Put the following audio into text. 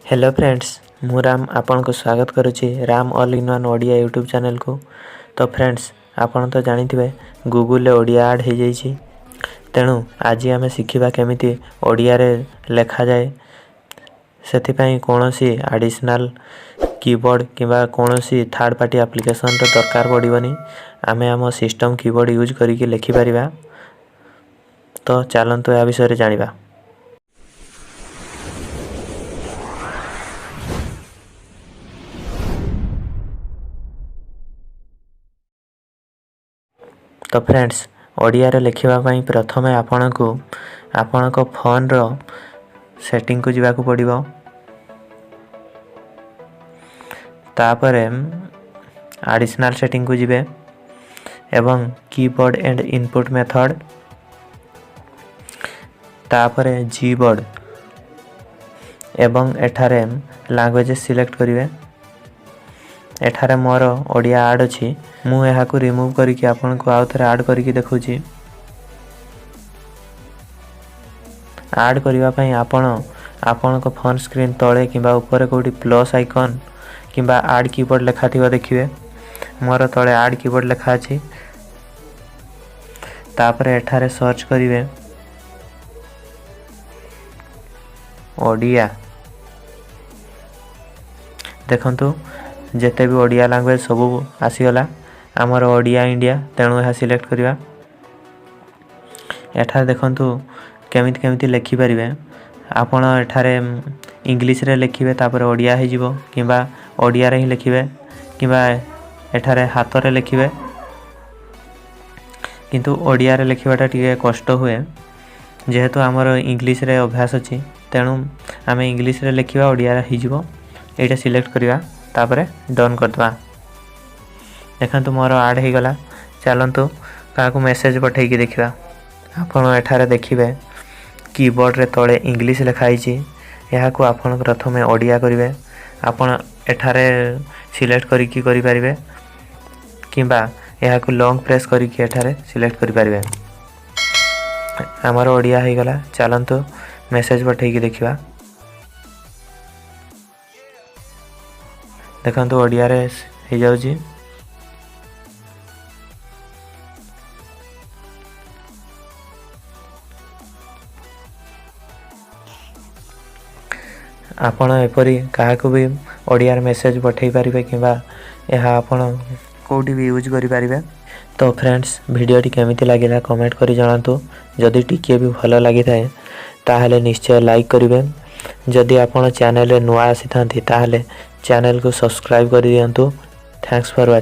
Hello friends, मु राम आपन को स्वागत करुच्ची Ram all in one Odia YouTube channel को। तो फ्रेंड्स, आपन तो जानिथिबे गूगल रे ओडिया ऐड हो जाइए। तेणु आज आम शिखा केमिति ओडिया रे लेखा जाए। से कौन सी एडिशनल कीबोर्ड किंबा कौन सी थर्ड पार्टी एप्लिकेशन रो दरकार पड़िबनी। आमे आम सिस्टम कीबोर्ड यूज करिके लिखि परिबा। तो चलंतु या विषय रे जानिबा। तो फ्रेंड्स, ओडिया रे लिखिबा पई प्रथमे आपन को फोन रो सेटिंग को जिबा को पड़िबो। तापरे एडिशनल सेटिंग को जिबे एवं कीबोर्ड एंड इनपुट मेथड, तापरे जीबोर्ड एवं एठारे लैंग्वेज सिलेक्ट करिवे। एठारे मोर ओडिया ऐड अछि। मु एहा को रिमूव करिके आपन को आउ थरे ऐड करिके देखुची। ऐड करिवा पई आपन को फोन स्क्रीन तळे किबा ऊपर कोठी प्लस आइकन किबा ऐड कीबोर्ड लेखा थिबा देखिवे। मोर तळे ऐड कीबोर्ड लेखा अछि। तापरे एठारे सर्च करिवे ओडिया। देखंतु जेते भी ओडिया लैंग्वेज सब आसीगला। आमर ओडिया इंडिया, तेणु यह सिलेक्ट करिवा। एठारे देखंतु केमिति लिखि परिबे। आपण एठारे इंग्लिश रे लिखिबे, तापर ओडिया हे जिवो किबा ओडिया रे ही लिखिबे किबा एठारे हाथ रे लिखिबे। किंतु ओडिया रे लिखिबाटा टिके कष्ट हुए, जेहेतु आमर इंग्लिश रे अभ्यास अछि। तेणु आमे इंग्लिश रे लिखिबा, ओडिया रे ही जिवो। एटा सिलेक्ट करिवा, तापरे डन करदवा। देखंतु मोर ऐड हे गला। चलंतु काकू मेसेज पठै कि देखिबा। आपण एठारे देखिबे कीबोर्ड रे तळे इंग्लिश लिखा आइछि। यहा को आपण प्रथमे ओडिया करिवे। आपण एठारे सिलेक्ट करि कि करि परिबे किबा यहा को लॉन्ग प्रेस करि कि एठारे सिलेक्ट करि परिबे। हमर ओडिया हे गला। चलंतु मेसेज पठै कि देखिबा। देखंतु ओडिया रे हे जाउची। आपण एपरी काहाको भी ओडिया रे मेसेज पठै परिबे किबा यहा आपण कोठी भी यूज करि परिबे। तो फ्रेंड्स, वीडियो टी केमिति लागिला कमेंट करि जणातु। जदि टिके भी भलो लागि थाए ताहाले निश्चय लाइक करिवे। जदि आपण चैनल रे नुआ आसी थांती ताहाले चैनल को सब्सक्राइब करि दियंतु। Thanks for watching.